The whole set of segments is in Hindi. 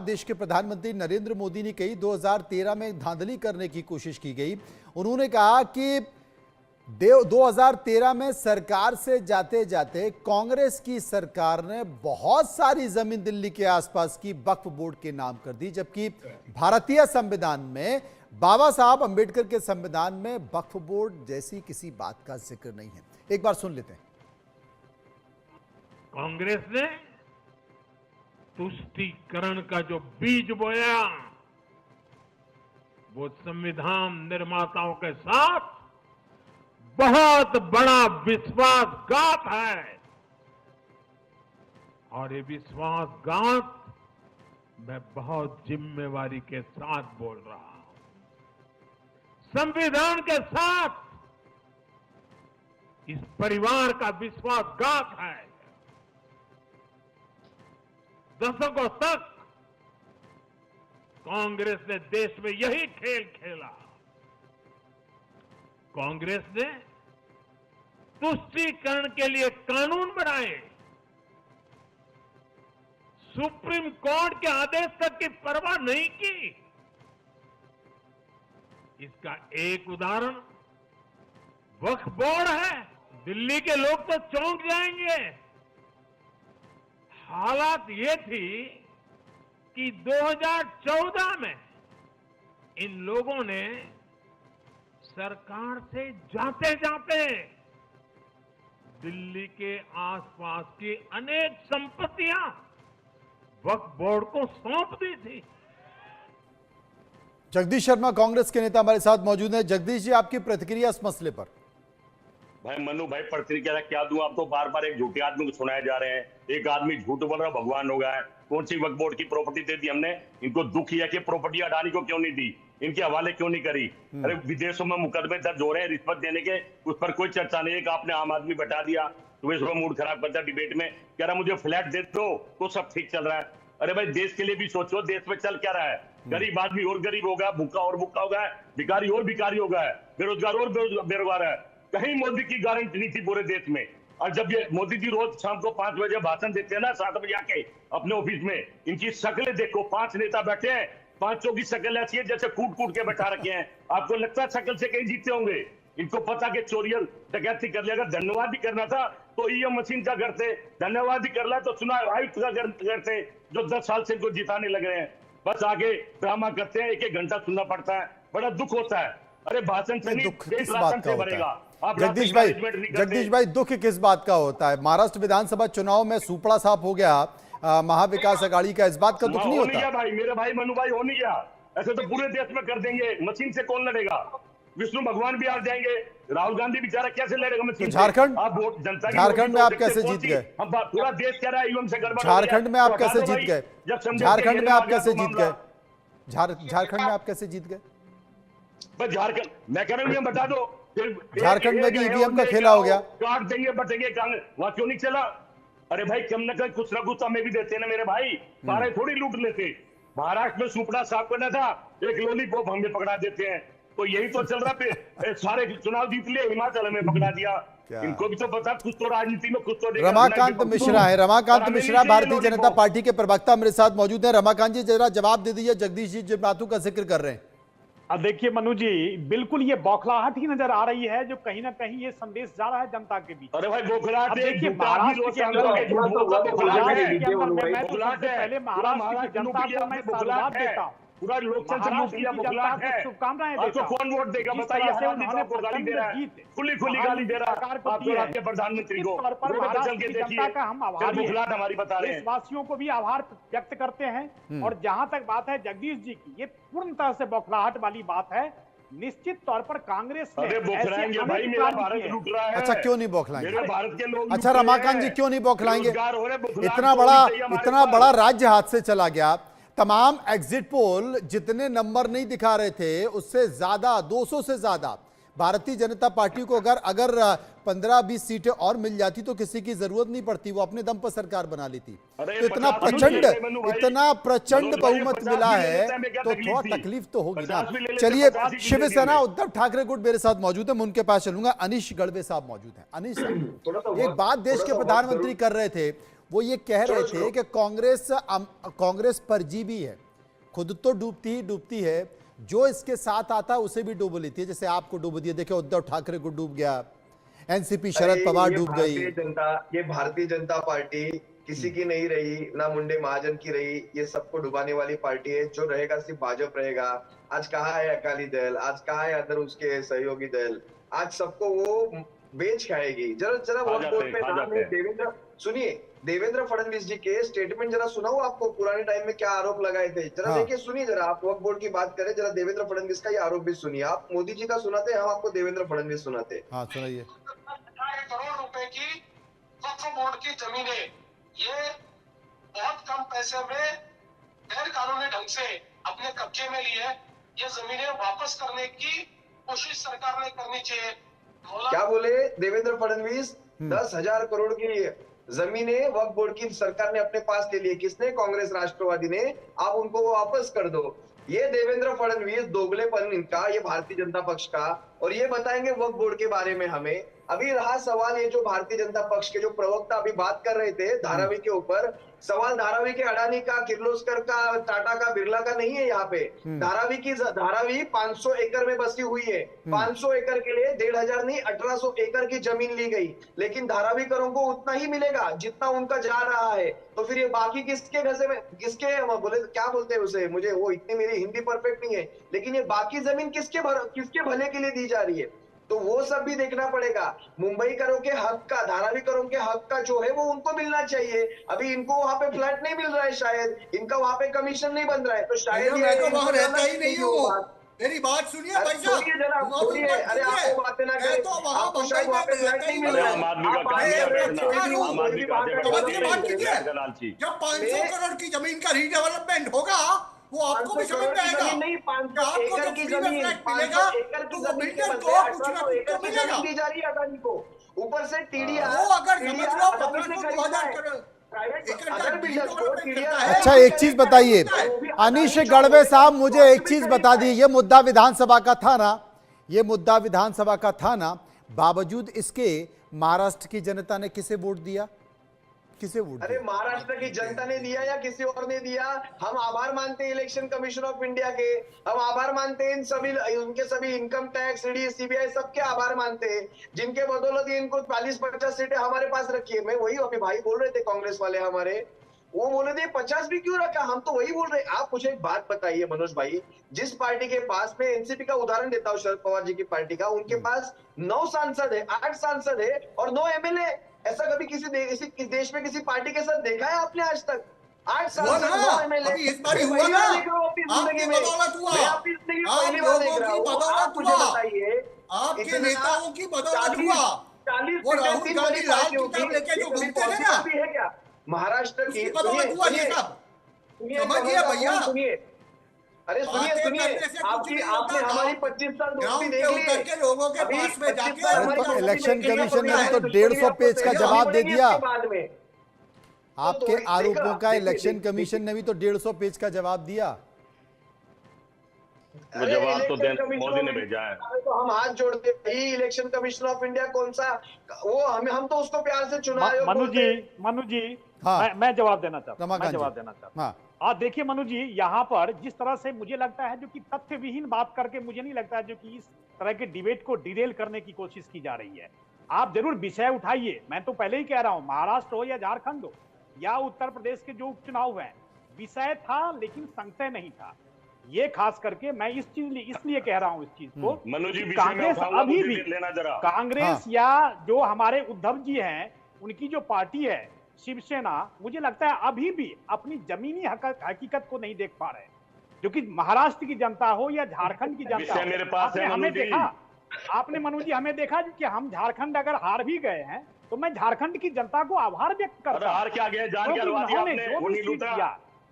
देश के प्रधानमंत्री नरेंद्र मोदी ने कही 2013 में धांधली करने की कोशिश की गई। उन्होंने कहा कि 2013 में सरकार से जाते जाते कांग्रेस की सरकार ने बहुत सारी जमीन दिल्ली के आसपास की वक्फ बोर्ड के नाम कर दी, जबकि भारतीय संविधान में, बाबा साहब अंबेडकर के संविधान में वक्फ बोर्ड जैसी किसी बात का जिक्र नहीं है। एक बार सुन लेते हैं। कांग्रेस ने तुष्टीकरण का जो बीज बोया, वो संविधान निर्माताओं के साथ बहुत बड़ा विश्वासघात है। और ये विश्वासघात मैं बहुत जिम्मेवारी के साथ बोल रहा हूं। संविधान के साथ इस परिवार का विश्वासघात है। दशकों तक कांग्रेस ने देश में यही खेल खेला। कांग्रेस ने तुष्टीकरण के लिए कानून बनाए, सुप्रीम कोर्ट के आदेश तक की परवाह नहीं की। इसका एक उदाहरण वक्फ बोर्ड है। दिल्ली के लोग तो चौंक जाएंगे। हालात ये थी कि 2014 में इन लोगों ने सरकार से जाते जाते दिल्ली के आसपास की अनेक संपत्तियां वक्फ बोर्ड को सौंप दी थी। जगदीश शर्मा कांग्रेस के नेता हमारे साथ मौजूद हैं। जगदीश जी, आपकी प्रतिक्रिया इस मसले पर। भाई मनु भाई, प्रतिक्रिया क्या दूं? आप तो बार बार एक झूठे आदमी को सुनाए जा रहे हैं। एक आदमी झूठ बोल रहा भगवान हो गया है। कौन सी वक्फ बोर्ड की प्रॉपर्टी दे दी हमने? इनको दुख है कि प्रॉपर्टी अडानी को क्यों नहीं दी, इनके हवाले क्यों नहीं करी? अरे विदेशों में मुकदमे दर्ज हो रहे हैं रिश्वत देने के, उस पर कोई चर्चा नहीं है कि आपने आम आदमी बैठा दिया तो वे उसका मूड खराब करता डिबेट में, कह रहा मुझे फ्लैट दे दो तो सब ठीक चल रहा है। अरे भाई, देश के लिए भी सोचो, देश में चल क्या रहा है? गरीब आदमी और गरीब होगा, भूखा और भूखा होगा, भिखारी और भिखारी होगा, बेरोजगार और बेरोजगार है। कहीं मोदी की गारंटी नहीं थी पूरे देश में। और जब ये मोदी जी रोज शाम को 5 बजे भाषण देते हैं ना, 7 बजे आके अपने ऑफिस में, इनकी शक्लें देखो। 5 नेता बैठे हैं, 5 की शक्ल ऐसी है जैसे कूट कूट के बैठा रखे हैं। आपको लगता है शक्ल से कहीं जीतते होंगे? इनको पता कि चोरियल डकैती कर लिया। अगर धन्यवाद भी करना था तो ईएम मशीन का करते, धन्यवाद भी कर रहा तो चुनाव आयुक्त का करते, जो 10 साल से इनको जिताने लग रहे हैं। बस आगे ड्रामा करते हैं, 1-1 घंटा सुनना पड़ता है, बड़ा दुख होता है। अरे भाषण से नहीं, दुख किस बात का होता है? जगदीश जगदीश भाई, दुख किस बात का होता है? महाराष्ट्र विधानसभा चुनाव में सुपड़ा साफ हो गया महाविकास अघाड़ी का, इस बात का दुख नहीं होता? भाई मेरे भाई मनु भाई, हो नहीं गया। ऐसे तो पूरे देश में कर देंगे। मशीन से कौन लड़ेगा? विष्णु भगवान भी आ जाएंगे, राहुल गांधी बेचारा कैसे लड़ेगा मशीन? झारखंड, आप वोट जनता की, झारखंड में आप कैसे जीत गए? पूरा देश कह रहा है ईवीएम से गड़बड़। झारखंड में आप कैसे जीत गए? झारखंड में आप कैसे जीत गए? झारखंड में आप कैसे जीत गए? बस झारखंड, मैं कह रहा हूँ बता दो। झारखंड में भी ईवीएम का खेला हो गया। काट देंगे बटेंगे, वहां क्यों नहीं चला? अरे भाई, कम न कम कुछ ना कुछ हमें भी देते ना मेरे भाई, सारे थोड़ी लूट लेते। महाराष्ट्र में सुपड़ा साफ करना था, एक लॉलीपॉप हमें पकड़ा देते हैं। तो यही तो चल रहा पे, सारे चुनाव जीत लिए, हिमाचल में पकड़ा दिया। इनको भी तो पता, कुछ तो राजनीति में कुछ तो। रमाकांत मिश्रा है, रमाकांत मिश्रा भारतीय जनता पार्टी के प्रवक्ता मेरे साथ मौजूद है। रमाकांत जी, जरा जवाब दे दीजिए जगदीश जी जिन बातों का जिक्र कर रहे हैं। अब देखिए मनु जी, बिल्कुल ये बौखलाहट ही नजर आ रही है, जो कहीं ना कहीं ये संदेश जा रहा है जनता के बीच। अरे भाई, बौखलाहट देखिए, महाराष्ट्र के अंदर पहले महाराष्ट्र की जनता को मैं साधुवाद देता हूँ, पूरा लोकतंत्र शुभकामनाएं आपको कौन वोट देगा बताइए? आपको गाली दे रहा है, खुली खुली गाली दे रहा है आपके प्रधानमंत्री को। जनता का हम आभारी हैं, हमारी बता रहे हैं। देशवासियों को भी आभार व्यक्त करते हैं। और जहां तक बात है जगदीश जी की, ये पूर्ण तरह से बौखलाहट वाली बात है। निश्चित तौर पर कांग्रेस ने बौखलाएंगे भाई, मेरा भारत लूट रहा है। अच्छा, क्यों नहीं बौखलाएंगे? मेरे भारत के लोग। अच्छा रमाकांत जी, क्यों नहीं बौखलाएंगे? इतना बड़ा राज्य हाथ से चला गया। तमाम एग्जिट पोल जितने नंबर नहीं दिखा रहे थे, उससे ज्यादा, 200 से ज्यादा भारतीय जनता पार्टी को अगर 15-20 सीटें और मिल जाती तो किसी की जरूरत नहीं पड़ती, वो अपने दम पर सरकार बना ली थी। तो इतना प्रचंड बहुमत मिला है तो थोड़ा तकलीफ तो होगी ना। चलिए, शिवसेना उद्धव ठाकरे गुट मेरे साथ मौजूद है, मैं उनके पास चलूंगा। अनीश गढ़वे साहब मौजूद हैं। अनीश साहब, एक बात देश के प्रधानमंत्री कर रहे थे, वो ये कह रहे थे कि कांग्रेस परजीवी है, खुद तो डूबती ही डूबती है, जो इसके साथ आता है उसे भी डूब लेती है, जैसे आपको डूब दिया। देखिए उद्धव ठाकरे को डूब गया, एनसीपी शरद पवार डूब गई। ये भारतीय जनता पार्टी किसी की नहीं रही, ना मुंडे महाजन की रही, ये सबको डुबाने वाली पार्टी है। जो रहेगा सिर्फ भाजपा रहेगा। आज कहाँ है अकाली दल, आज कहाँ है अदर उसके सहयोगी दल, आज सबको वो बेच खाएगी। जरा जरा वोट बोर्ड पे नाम है देवेंद्र, सुनिए देवेंद्र फडणवीस जी के स्टेटमेंट जरा सुनाओ आपको, पुराने टाइम में क्या आरोप लगाए थे जरा देखिए, सुनिए जरा। आप वक्फ बोर्ड की बात करें, जरा देवेंद्र फडणवीस का ये आरोप भी सुनिए। आप मोदी जी का सुनाते, हम आपको देवेंद्र फडणवीस सुनाते। हाँ सुनाइए। करोड़ रुपए की वक्फ बोर्ड की जमीनें, ये बहुत कम पैसे में गैर कानूनी ढंग से अपने कब्जे में लिए। ये जमीनें वापस करने की कोशिश सरकार ने करनी चाहिए। क्या बोले देवेंद्र फडणवीस? 10,000 करोड़ की जमीनें वक्फ बोर्ड की सरकार ने अपने पास ले ली। किसने? कांग्रेस राष्ट्रवादी ने। आप उनको वापस कर दो। ये देवेंद्र फडणवीस दोगलेपन इनका, ये भारतीय जनता पक्ष का। और ये बताएंगे वक्फ बोर्ड के बारे में हमें। अभी रहा सवाल, ये जो भारतीय जनता पक्ष के जो प्रवक्ता अभी बात कर रहे थे धारावी के ऊपर, सवाल धारावी के अडानी का, किर्लोस्कर का, टाटा का, बिरला का नहीं है। यहाँ पे धारावी 500 एकड़ में बसी हुई है। 500 एकड़ के लिए 1,500 नहीं 1,800 एकड़ की जमीन ली गई, लेकिन धारावी करों को उतना ही मिलेगा जितना उनका जा रहा है। तो फिर ये बाकी किसके घसे में, किसके बोले क्या बोलते हैं उसे, मुझे वो इतनी मेरी हिंदी परफेक्ट नहीं है, लेकिन ये बाकी जमीन किसके भले के लिए दी जा रही है, तो वो सब भी देखना पड़ेगा। मुंबई करों के हक का, धारावी करों के हक का जो है वो उनको मिलना चाहिए। अभी इनको वहां पे फ्लैट नहीं मिल रहा है, शायद इनका वहां पे कमीशन नहीं बन रहा है, तो शायद मैं तो वहां रहता ही नहीं हूँ। मेरी बात सुनिए भाई साहब, अरे आपको बातें ना करें, आपको शायद वहां पे फ्लैट नहीं मिल रहा है। जब 500 करोड़ की जमीन का रीडेवलपमेंट होगा वो आपको भी समझ में आएगा। नहीं, 500 आपको एकड़ जो की फ्री में जमीन, फ्लैट 500 मिलेगा एकड़ की तो वो जमीन बिल्डर को कुछ ना 1800 कुछ एकड़ तो की मिलेगा। जमीन दी जा रही है अदानी को। ऊपर से टीडीआर, वो अगर समझ लो पब्लिक को 2000 करोड़ अच्छा एक चीज बताइए अनीश गढ़वे साहब, मुझे एक चीज बता दी, ये मुद्दा विधानसभा का था ना, ये मुद्दा विधानसभा का था ना, बावजूद इसके महाराष्ट्र की जनता ने किसे वोट दिया? किसे वोट दिया? अरे महाराष्ट्र की जनता ने दिया या किसी और ने दिया? हम आभार मानते हैं इलेक्शन कमीशन ऑफ इंडिया के, हम आभार मानते हैं इन सभी, उनके सभी इनकम टैक्स, ईडी, सीबीआई सबके आभार मानते हैं, जिनके बदौलत इनको 40-50 सीटें हमारे पास रखी है। मैं वही अभी भाई बोल रहे थे कांग्रेस वाले हमारे, वो बोले थे 50 भी क्यों रखा, हम तो वही बोल रहे। आप मुझे एक बात बताइए मनोज भाई, जिस पार्टी के पास, मैं एनसीपी का उदाहरण देता हूँ, शरद पवार जी की पार्टी का, उनके पास 9 सांसद है, 8 सांसद है और 9 एमएलए। ऐसा कभी किसी देश में किसी पार्टी के साथ देखा है आपने आज तक? 8 सांसद, 9 एमएलए। अभी इस बार हुआ ना, आपकी बदौलत हुआ, आप लोगों की बदौलत हुआ, आपके नेताओं की बदौलत हुआ। 40 वो राहुल गांधी लाल किताब लेके जो घूमते थे ना, है क्या महाराष्ट्र की बदौलत हुआ ये सब, समझिए भैया। सुनिए, अरे सुनिए, आपने हमारी 25 साल दोस्ती देख ली है। लोगों के पास में जाके इलेक्शन कमीशन ने तो 150 पेज का जवाब दे दिया। बाद में आपके आरोपों का इलेक्शन कमीशन ने भी तो 150 पेज का जवाब दिया। वो जवाब तो मोदी ने भेजा है। तो हम हाथ जोड़ते भाई, इलेक्शन कमीशन ऑफ इंडिया कौन सा, वो हम तो उसको प्यार से चुना। मनु जी हाँ। मैं जवाब देना चाहता हूँ, हाँ। आज देखिए मनु जी, यहाँ पर जिस तरह से मुझे लगता है जो कि तथ्य विहीन बात करके, मुझे नहीं लगता है जो कि इस तरह के डिबेट को डिरेल करने की कोशिश की जा रही है। आप जरूर विषय उठाइए, मैं तो पहले ही कह रहा हूँ, महाराष्ट्र हो या झारखंड हो या उत्तर प्रदेश के जो उपचुनाव है, विषय था लेकिन संशय नहीं था। ये खास करके मैं इस चीज इसलिए कह रहा हूं इस चीज को, कांग्रेस अभी भी, कांग्रेस या जो हमारे उद्धव जी हैं उनकी जो पार्टी है शिवसेना, मुझे लगता है अभी भी अपनी जमीनी हकीकत को नहीं देख पा रहे, जो कि महाराष्ट्र की जनता हो या झारखंड की जनता हो। मेरे पास है हमें देखा, आपने मनु जी हमें देखा कि हम झारखंड अगर हार भी गए हैं तो मैं झारखंड की जनता को आभार व्यक्त करता हूं,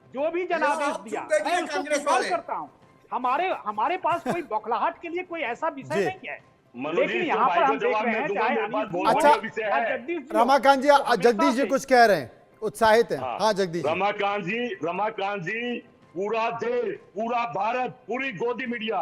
जो भी जनादेश दिया मैं उसको स्वीकार करता हूं। हमारे पास कोई बौखलाहट के लिए कोई ऐसा विषय नहीं है, लेकिन यहाँ पर हम देख रहे हैं चाहे अच्छा रमाकांत जी कुछ कह रहे हैं, उत्साहित हैं। हाँ जगदीश, रमाकांत जी, पूरा देश, पूरा भारत, पूरी गोदी मीडिया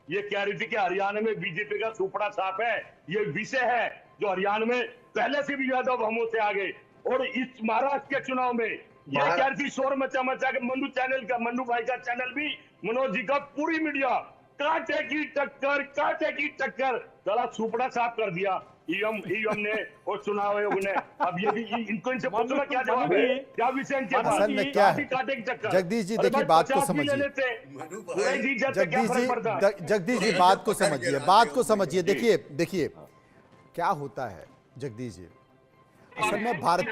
ये कह रही थी कि हरियाणा में बीजेपी का सुपड़ा साफ है। ये विषय है जो हरियाणा में पहले से भी ज्यादा बहुमत से आ गए। और इस महाराष्ट्र के चुनाव में ये कैसी शोर मचा मचा के मन्नू भाई का चैनल भी मनोज जी का पूरी मीडिया कांटे की टक्कर गला सुपड़ा साफ कर दिया ईएम ने और चुनाव आयोग ने। अब ये भी इनको इनसे पूछना क्या जवाब है, क्या विषय इनके पास? असल में क्या है कांटे की टक्कर। जगदीश जी, देखिए बात को समझिए। जगदीश जी बात को समझिए। देखिए क्या होता है जगदीश जी, असल में भारत